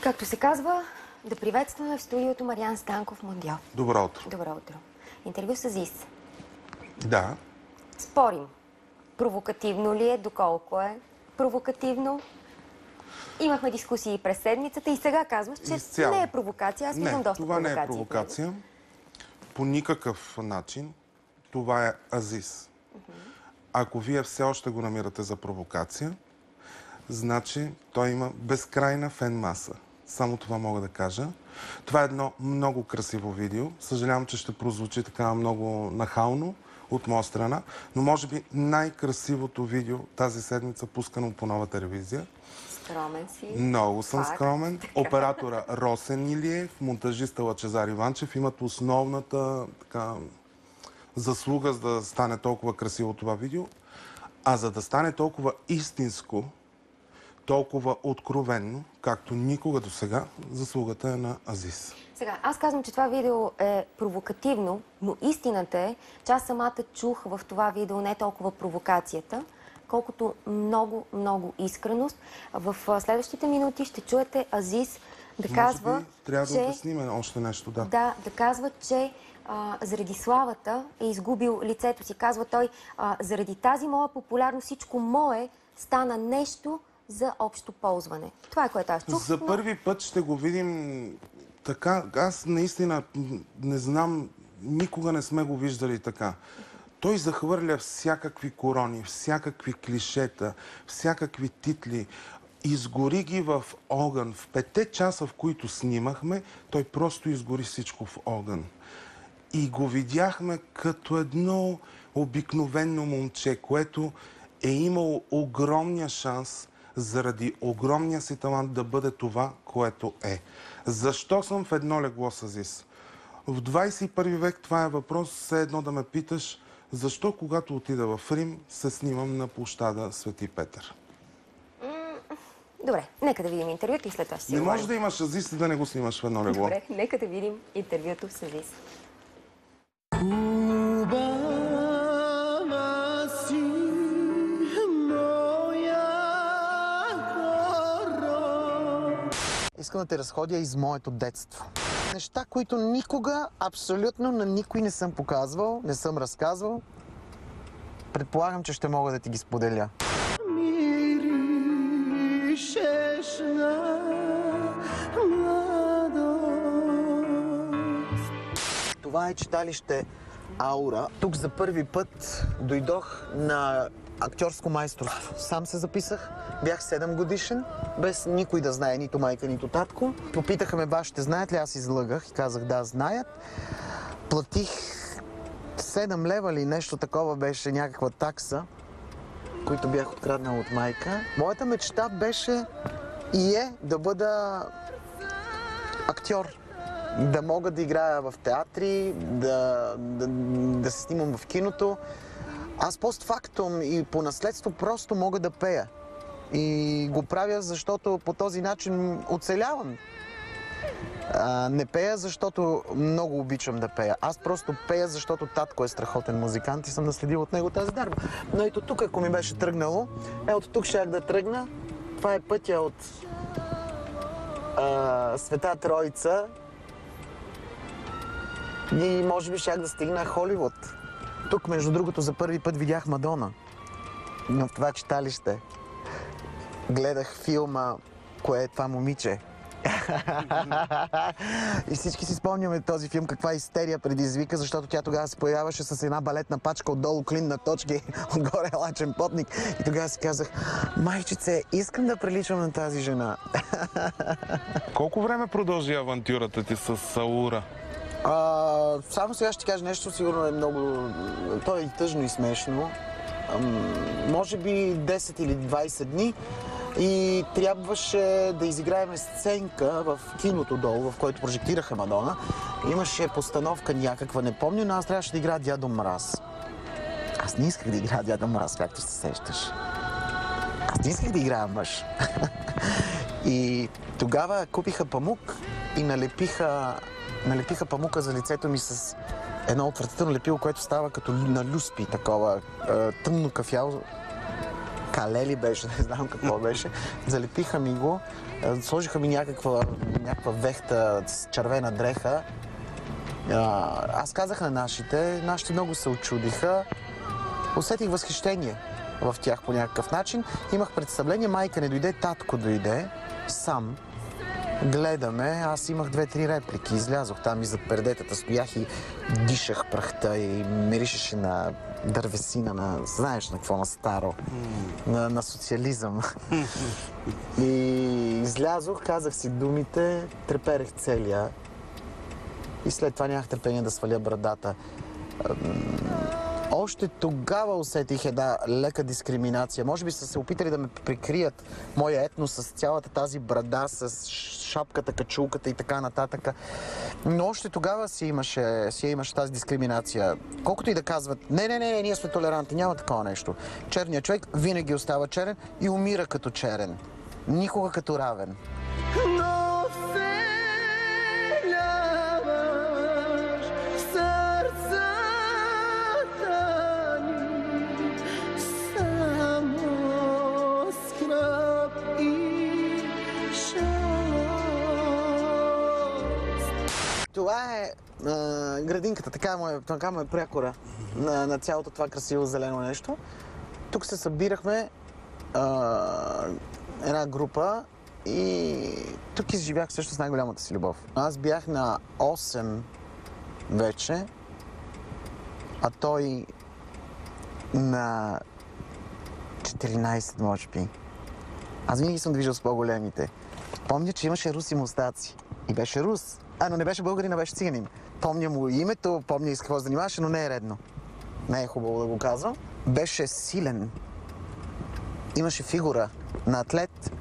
Както се казва, да приветстваме в студиото Мариан Станков Мондиал. Добро утро. Добро утро. Интервю с Азис. Да. Спорим. Провокативно ли е? Доколко е провокативно? Имахме дискусии през седмицата и сега казваш, че Изцяло. не е провокация. Аз виждам доста това провокации. не е провокация. По никакъв начин. Това е Азис. Ако вие все още го намирате за провокация, значи той има безкрайна фен маса. Само това мога да кажа. Това е едно много красиво видео. Съжалявам, че ще прозвучи така много нахално от моя страна, но може би най-красивото видео тази седмица, пускано по Нова телевизия. Скромен си. Много съм скромен. Оператора Росен Илиев, монтажиста Лъчезар Иванчев имат основната заслуга, за да стане толкова красиво това видео. А за да стане толкова истинско, толкова откровенно, както никога до сега, заслугата е на Азис. Сега, аз казвам, че това видео е провокативно, но истината е, че аз самата чух в това видео не толкова провокацията, колкото много, много искреност. В следващите минути ще чуете Азис да казва, може би трябва да обясним още нещо, да. Да казва, че заради славата е изгубил лицето си. Казва той, заради тази моя популярност всичко мое стана нещо за общо ползване. Това е, което аз чух. За първи път ще го видим така. Аз наистина не знам, никога не сме го виждали така. Той захвърля всякакви корони, всякакви клишета, всякакви титли. Изгори ги в огън. В 5 часа, в които снимахме, той просто изгори всичко в огън. И го видяхме като едно обикновено момче, което е имало огромния шанс заради огромния си талант да бъде това, което е. Защо съм в едно легло с Азис? В 21 век това е въпрос, все едно да ме питаш, защо когато отида в Рим се снимам на площада Свети Петър? Добре, нека да видим интервюто и след това ще си Не говорим. може да имаш Азис и да не го снимаш в едно легло. Добре, нека да видим интервюто с Азис. Искам да те разходя из моето детство. Неща, които никога, абсолютно на никой не съм показвал, не съм разказвал. Предполагам, че ще мога да ти ги споделя. Това е читалище Аура. Тук за първи път дойдох на актьорско майсторство. Сам се записах. Бях 7 годишен, без никой да знае, нито майка, нито татко. Попитаха ме, баш, ще знаят ли? Аз излъгах и казах, да, знаят. Платих 7 лева или нещо такова, беше някаква такса, които бях откраднал от майка. Моята мечта беше и е да бъда актьор. Да мога да играя в театри, да се снимам в киното. Аз постфактум и по наследство просто мога да пея. И го правя, защото по този начин оцелявам. Не пея, защото много обичам да пея. Аз просто пея, защото татко е страхотен музикант и съм наследил от него тази дарба. Но ето тук, ако ми беше тръгнало, от тук щях да тръгна. Това е пътя от Света Троица. И може би щях да стигна Холивуд. Тук, между другото, за първи път видях Мадона. Но в това читалище гледах филма "Кое е това момиче?" И всички си спомняме този филм, каква истерия предизвика, защото тя тогава се появяваше с една балетна пачка, отдолу клин на точки, отгоре лачен потник. И тогава си казах, майчице, искам да приличам на тази жена. Колко време продължи авантюрата ти с Аура? Само сега ще ти кажа нещо, сигурно е много... То е и тъжно и смешно. Може би 10 или 20 дни и трябваше да изиграем сценка в киното долу, в който прожектираха Мадона. Имаше постановка някаква, не помня, но аз трябваше да играя Дядо Мраз. Аз не исках да играя Дядо Мраз, както се сещаш. Аз не исках да играя мъж. И тогава купиха памук и налепиха памука за лицето ми с едно отвратително лепило, което става като на люспи, такова тъмно кале ли беше, не знам какво беше. Залепиха ми го, сложиха ми някаква вехта с червена дреха. Аз казах на нашите много се очудиха. Усетих възхищение в тях по някакъв начин. Имах представление, майка не дойде, татко дойде, сам. Гледаме, аз имах 2-3 реплики, излязох там и за пердетата стоях и дишах прахта и миришеше на дървесина, знаеш на какво, на старо, на социализъм. И излязох, казах си думите, треперех целия и след това нямах търпение да сваля брадата. Още тогава усетих една лека дискриминация. Може би са се опитали да ме прикрият моя етнос с цялата тази брада, с шапката, качулката и така нататък. Но още тогава си имаше тази дискриминация. Колкото и да казват, не, ние сме толерантни, няма такова нещо. Черният човек винаги остава черен и умира като черен. Никога като равен. Това е градинката, така му е прякора на цялото това красиво зелено нещо. Тук се събирахме една група и тук изживях също с най-голямата си любов. Аз бях на 8 вече, а той на 14, може би. Аз винаги съм движил с по-големите. Помня, че имаше руси мустаци и беше рус. Но не беше българин, а беше циганин. Помня му името, помня и с какво се занимаваше, но не е редно. Не е хубаво да го казвам. Беше силен. Имаше фигура на атлет,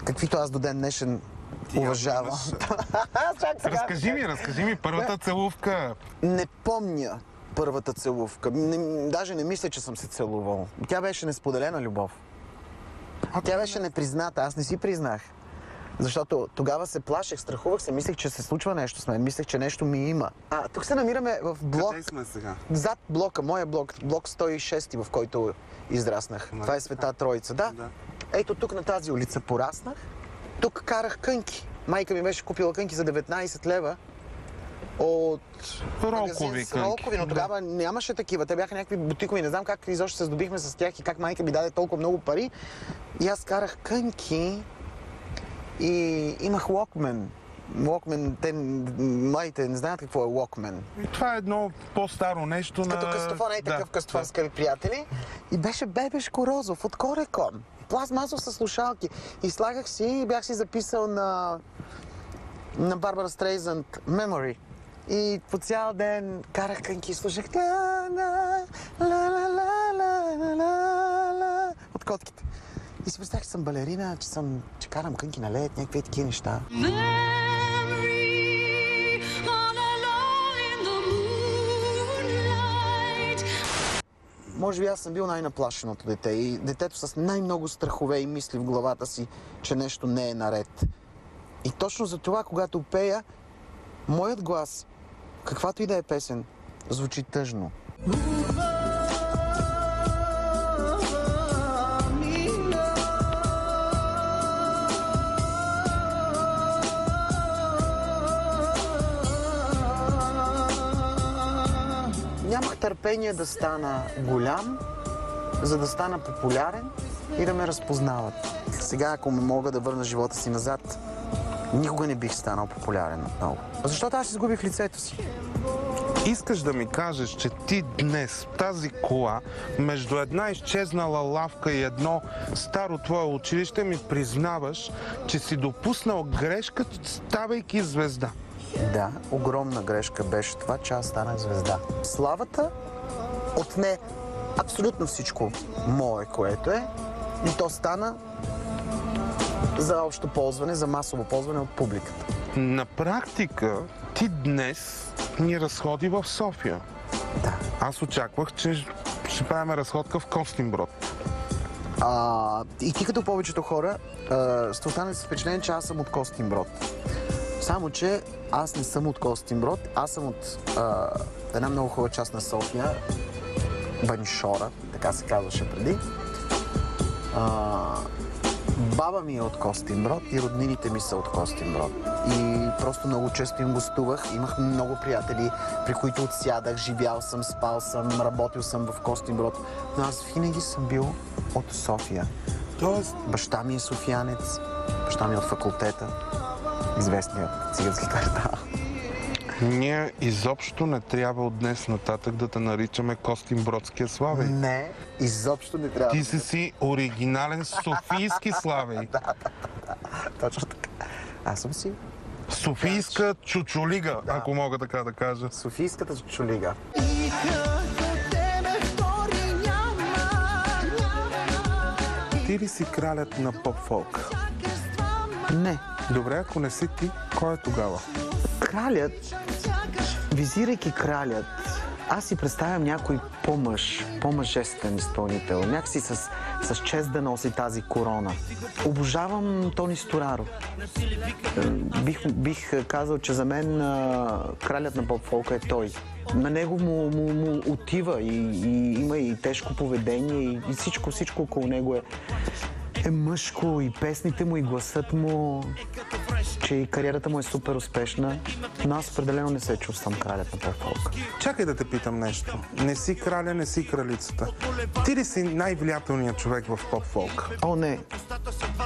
каквито аз до ден днешен уважавам. Разкажи ми първата целувка. Не помня първата целувка. Даже не мисля, че съм се целувал. Тя беше несподелена любов. Тя беше непризната, аз не си признах. Защото тогава се плашех, страхувах се, мислех, че се случва нещо с мен, мислех, че нещо ми има. Тук се намираме в блок. Къде сме сега? Зад блока, моя блок 106, в който израснах. Това е Света Троица, да. Ето тук на тази улица пораснах. Тук карах кънки. Майка ми беше купила кънки за 19 лева. От Ролкови кънки. Но тогава нямаше такива. Те бяха някакви бутикови. Не знам как изобщо се здобихме с тях и как майка ми даде толкова много пари. И аз карах кънки. И имах Walkman. Младите не знаят какво е Walkman. Това е едно по-старо нещо на... Като къстофон, такъв къстофон, скъпи приятели. И беше бебешко розов от Корекон. Пластмасов със слушалки. И слагах си и бях си записал на Барбара Стрейзанд Memory. И по цял ден карах кънки и слушах от котките. И си представях, че съм балерина, че карам кънки на лед, някакви такива неща. Може би аз съм бил най-наплашеното дете и детето с най-много страхове и мисли в главата си, че нещо не е наред. И точно за това, когато пея, моят глас, каквато и да е песен, звучи тъжно. Нямах търпение да стана голям, за да стана популярен и да ме разпознават. Сега, ако мога да върна живота си назад, никога не бих станал популярен отново. Защото аз изгубих лицето си. Искаш да ми кажеш, че ти днес в тази кола, между една изчезнала лавка и едно старо твое училище, ми признаваш, че си допуснал грешка, ставайки звезда. Да, огромна грешка беше това, че аз станах звезда. Славата отне абсолютно всичко мое, което е, и то стана за общо ползване, за масово ползване от публиката. На практика ти днес ни разходи в София. Да. Аз очаквах, че ще правим разходка в Костинброд. И ти като повечето хора сте останали с впечатление, че аз съм от Костинброд. Само, че аз не съм от Костинброд, аз съм от една много хубава част на София, Банишора, така се казваше преди. Баба ми е от Костинброд и роднините ми са от Костинброд. И просто много често им гостувах. Имах много приятели, при които отсядах, живял съм, спал съм, работил съм в Костинброд. Но аз винаги съм бил от София. Тоест, Баща ми е софиянец, баща ми е от факултета, известният цигански квартал. ние изобщо не трябва от днес нататък да те наричаме Костинбродския Славей. Не, изобщо не трябва. Ти си оригинален софийски Славей. Точно така. Аз съм си Софийска чучулига, ако мога така да кажа. Софийската чулига. Ти ли си кралят на поп-фолк? Не. Добре, ако не си ти, кой е тогава? Кралят, визирайки кралят, аз си представям някой по-мъжествен изпълнител. Някакси с чест да носи тази корона. Обожавам Тони Стораро. Бих казал, че за мен кралят на поп-фолка е той. На него му отива и има и тежко поведение и всичко около него е мъжко, и песните му, и гласът му, че и кариерата му е супер успешна, но аз определено не се чувствам кралят на поп-фолк. Чакай да те питам нещо. Не си краля, не си кралицата. Ти ли си най-влиятелният човек в поп-фолк? О, не.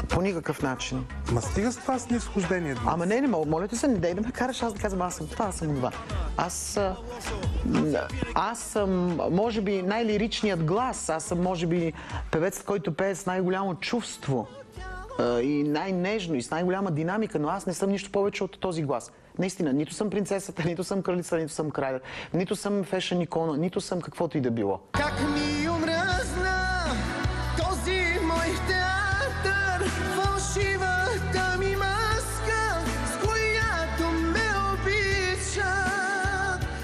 По никакъв начин. Ма стига с това снисхождение. Ама не, моля те се, не дай да ме караш аз да казвам, аз съм това, аз съм това. Аз съм, може би, най-лиричният глас. Аз съм, може би, певец, който пее с най-голямо чувство и най-нежно, и с най-голяма динамика, но аз не съм нищо повече от този глас. Наистина, нито съм принцесата, нито съм кралицата, нито съм краля, нито съм фешън икона, нито съм каквото и да било. Как ми омръзна този мой театър, фалшивата ми маска, с която ме обича.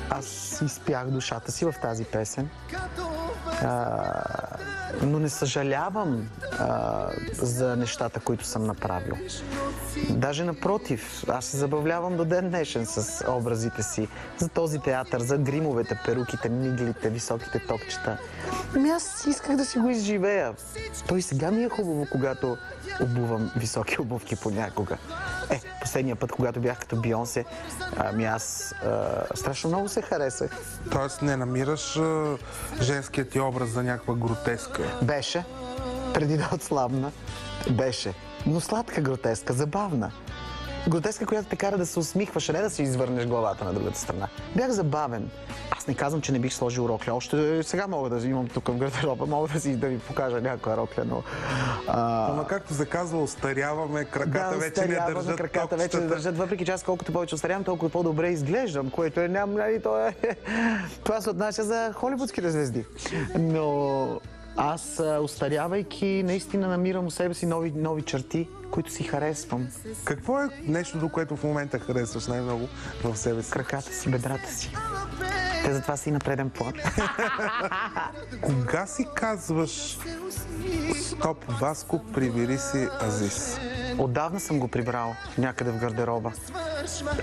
Аз изпях душата си в тази песен, но не съжалявам за нещата, които съм направил. Даже напротив, аз се забавлявам до ден днешен с образите си, за този театър, за гримовете, перуките, миглите, високите топчета. Ами аз исках да си го изживея. Той сега ми е хубаво, когато обувам високи обувки понякога. Последния път, когато бях като Бионсе, аз страшно много се харесах. Тоест не намираш женският ти образ за някаква гротеска? Беше, преди да отслабна, беше. Но сладка гротеска, забавна. Гротеска, която те кара да се усмихваш, а не да си извърнеш главата на другата страна. Бях забавен. Аз не казвам, че не бих сложил рокля. Още сега мога да имам тук в гардероба, мога да ви покажа някаква рокля, но... Ама както се казва, остаряваме, краката вече не държат краката вече не държат, въпреки че аз колкото повече остарявам, толкова по-добре изглеждам, което това се отнася за холивудските звезди. Но аз, остарявайки, наистина намирам у себе си нови черти, които си харесвам. Какво е нещо, до което в момента харесваш най-много в себе си? Краката си, бедрата си. Те затова си на преден план. Кога си казваш стоп, Васко, прибери си Азис? Отдавна съм го прибрал някъде в гардероба.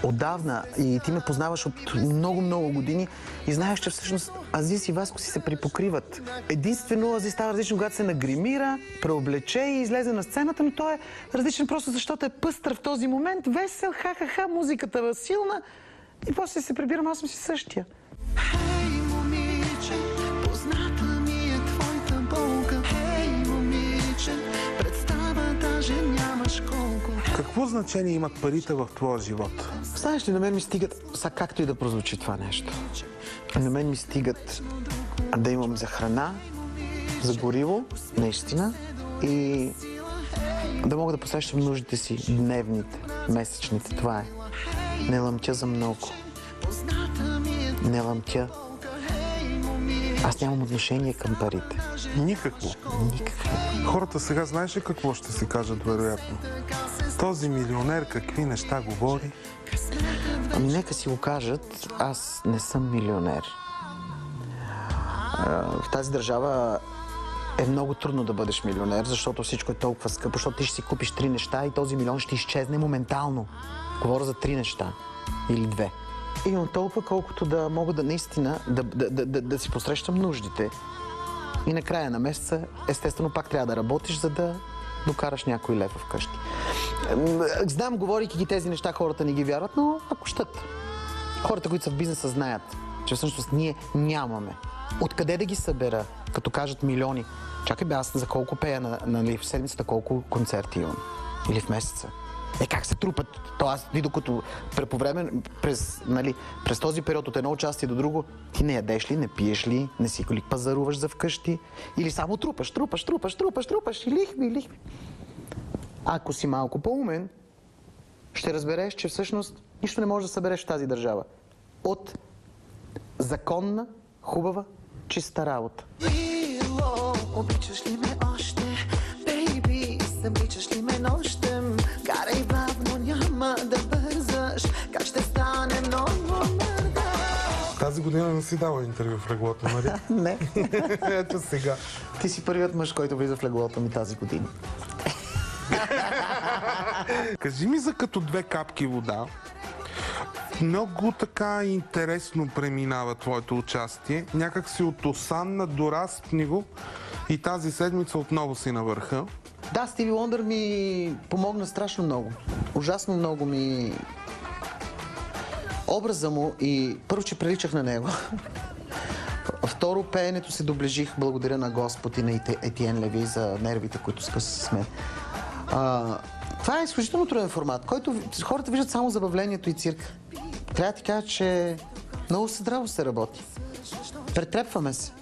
Отдавна. И ти ме познаваш от много години и знаеш, че всъщност Азис и Васко си се припокриват. Единствено Азис става различно, когато се нагримира, преоблече и излезе на сцената, но той е различен просто защото е пъстър в този момент, весел, ха-ха-ха, музиката е силна и после се прибирам, аз съм си същия. Хей, момиче, позната ми е твоята болка. Хей, момиче, представа даже нямаш колко. Какво значение имат парите в твоя живот? Знаеш ли, на мен ми стигат, както и да прозвучи това нещо, на мен ми стигат да имам за храна, за гориво, наистина, и да мога да посрещам нуждите си, дневните, месечните, това е. Не лъмтя за много. Не лъмтя. Аз нямам отношение към парите. Никакво. Никакво. Хората сега знаеш ли какво ще си кажат, вероятно? Този милионер какви неща говори? Ами нека си го кажат, аз не съм милионер. В тази държава е много трудно да бъдеш милионер, защото всичко е толкова скъпо, защото ти ще си купиш 3 неща и този милион ще изчезне моментално. Говоря за 3 неща или 2. Имам толкова, колкото да мога да наистина да си посрещам нуждите И на края на месеца, естествено, пак трябва да работиш, за да докараш някой лев вкъщи. Знам, говорейки ги тези неща, хората не ги вярват, но ако щат. Хората, които са в бизнеса, знаят, че всъщност ние нямаме. Откъде да ги събера, като кажат милиони? Чакай бе, аз за колко пея, нали, в седмицата, колко концерти имам? Или в месеца? Как се трупат? То аз, докато по време, през този период от едно участие до друго, ти не ядеш ли, не пиеш ли, не си ли пазаруваш за вкъщи? Или само трупаш и лихви. Ако си малко по-умен, ще разбереш, че всъщност нищо не можеш да събереш в тази държава. От законна, хубава, чиста работа. Мило, обичаш ли ме още? Бейби, събличаш ли ме нощем? Карай бавно, няма да бързаш. Как ще стане много мърда? Тази година не си дала интервю в леглото, нали? Не. Ето сега. Ти си първият мъж, който влиза в леглото ми тази година. Кажи ми за като две капки вода. Много така интересно преминава твоето участие. Някак си от осанна до разпни го и тази седмица отново си на върха. Да, Стиви Уондър ми помогна страшно много. Ужасно много ми... Образа му и първо, че приличах на него. Второ, пеенето се доближих, благодаря на Господ и на Етиен Леви за нервите, които скъса с мен. Това е изключително труден формат, който хората виждат само забавлението и цирк. Трябва да ти кажа, че много здраво се работи. Претрепваме се.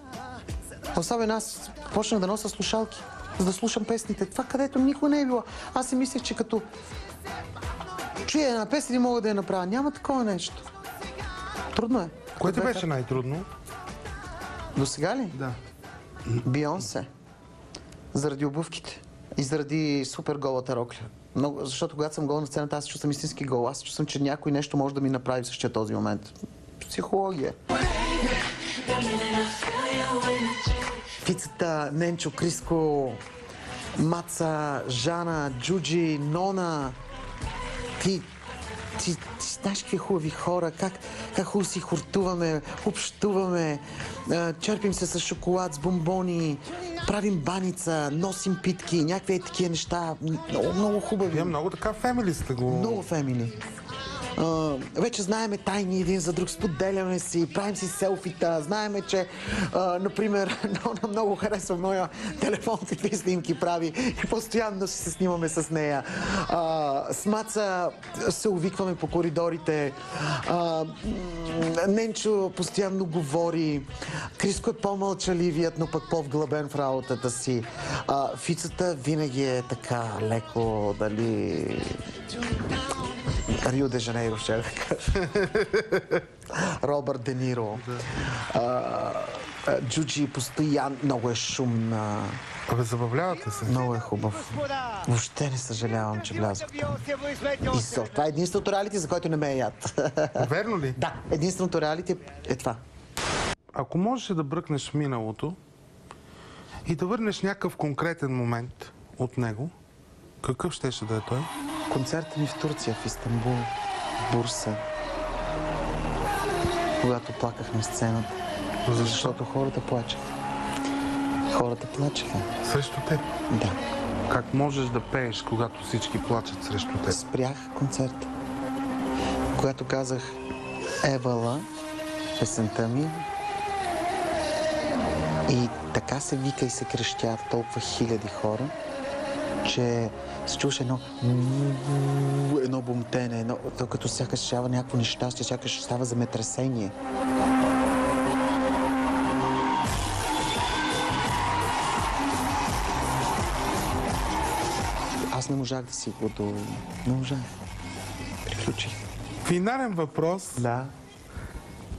Особено аз почнах да нося слушалки, за да слушам песните. Това, където никога не е било. Аз си мислех, че като чуя една песен и мога да я направя. Няма такова нещо. Трудно е. Кое ти беше най-трудно? До сега ли? Да. Бионсе. Заради обувките. И заради супер голата рокля. Защото когато съм гол на сцената, аз чувствам истински гол. Аз чувствам, че някой нещо може да ми направи в същия този момент. Психология. Фицата, Ненчо, Криско, Маца, Жана, Джуджи, Нона. Ти знаеш какви хубави хора, как хубаво си хортуваме, общуваме, черпим се с шоколад, с бомбони, правим баница, носим питки, някакви такива неща. Много хубави. Вие много така фемили сте го... Много фемили. Вече знаеме тайни един за друг, споделяме си, правим си селфита, знаеме, че, например, много харесва моя телефон, какви снимки прави и постоянно си се снимаме с нея. С Маца се увикваме по коридорите, Ненчо постоянно говори, Криско е по-мълчаливият, но пък по-вглъбен в работата си. Фицата винаги е така леко, дали... Рио де Жанейро, ще да кажа. Робърт Де Ниро. Джуджи постоянно много е шумна. Абе, забавлявате се. Много е хубав. Въобще не съжалявам, че влязох там. И това е единственото реалити, за който не ме е яд. Верно ли? Да, единственото реалити е това. Ако можеш да бръкнеш в миналото и да върнеш някакъв конкретен момент от него, какъв щеше да е той? Концертът ми в Турция, в Истанбул, в Бурса, когато плаках на сцената. Защото хората плачеха. Хората плачеха. Срещу теб? Да. Как можеш да пееш, когато всички плачат срещу теб? Спрях концерта. Когато казах Евала, песента ми, и така се вика и се крещя толкова хиляди хора, че се чуваше едно бумтене, като сякаш става някакво нещастие, сякаш става земетресение. Аз не можах да си го Не можах. Приключих. Финален въпрос. Да.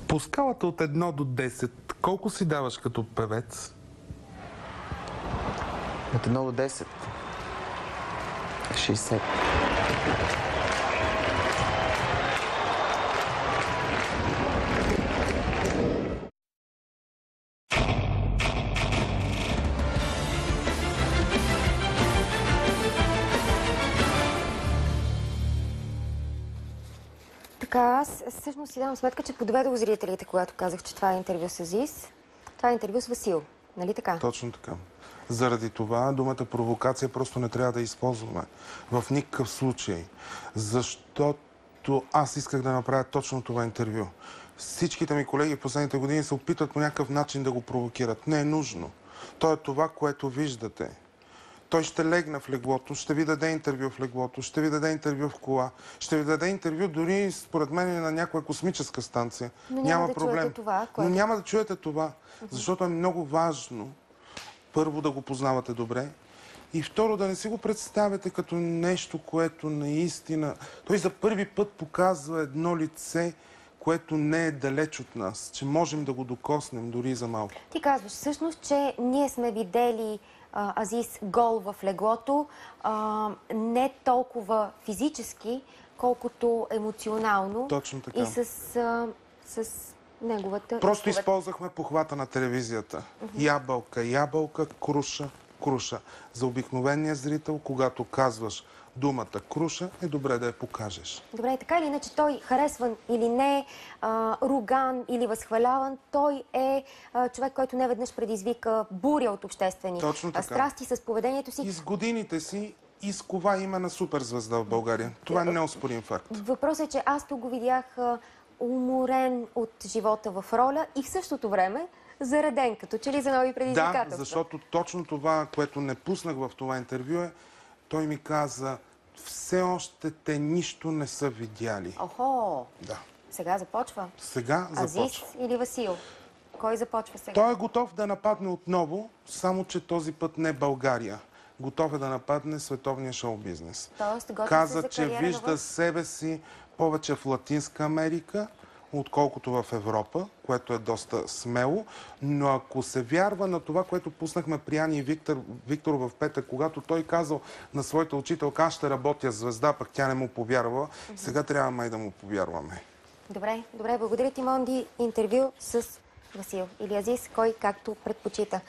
По скалата от 1 до 10, колко си даваш като певец? От 1 до 10. 60. Така, аз всъщност си давам сметка, че подведох зрителите, когато казах, че това е интервю с Азис. Това е интервю с Васил. Нали така? Точно така. Заради това думата провокация просто не трябва да използваме. В никакъв случай. Защото аз исках да направя точно това интервю. Всичките ми колеги в последните години се опитват по някакъв начин да го провокират. Не е нужно. То е това, което виждате. Той ще легне в леглото, ще ви даде интервю в леглото, ще ви даде интервю в кола, ще ви даде интервю дори според мен на някоя космическа станция. Но няма да проблем. чуете това, Но няма да чуете това, защото е много важно първо да го познавате добре и второ да не си го представяте като нещо, което наистина... Той за първи път показва едно лице, което не е далеч от нас, че можем да го докоснем дори за малко. Ти казваш всъщност, че ние сме видели Азис гол в леглото, не толкова физически, колкото емоционално. Точно така. И с неговата... Просто използвахме похвата на телевизията. Ябълка, ябълка, круша, круша. За обикновения зрител, когато казваш думата круша, е добре да я покажеш. Добре, така или иначе той харесван или не, руган или възхваляван, той е човек, който не веднъж предизвика буря от обществени страсти с поведението си. И с годините си изкова име на суперзвезда в България. Това е неоспорим факт. Въпросът е, че аз тук го видях уморен от живота в роля и в същото време зареден, като че ли за нови предизвикателства. Да, защото точно това, което не пуснах в това интервю е, той ми каза, все още те нищо не са видяли. Охо! Да. Сега започва. Сега започва. Азис или Васил? Кой започва сега? Той е готов да нападне отново, само че този път не България. Готов е да нападне световния шоу-бизнес. Каза, че вижда себе си повече в Латинска Америка, отколкото в Европа, което е доста смело. Но ако се вярва на това, което пуснахме при Ани и Виктор в петък, когато той казал на своята учителка, аз ще работя звезда, пък тя не му повярвала, сега трябва май да му повярваме. Добре, благодаря ти, Монди. Интервю с Васил или Азис, кой както предпочита.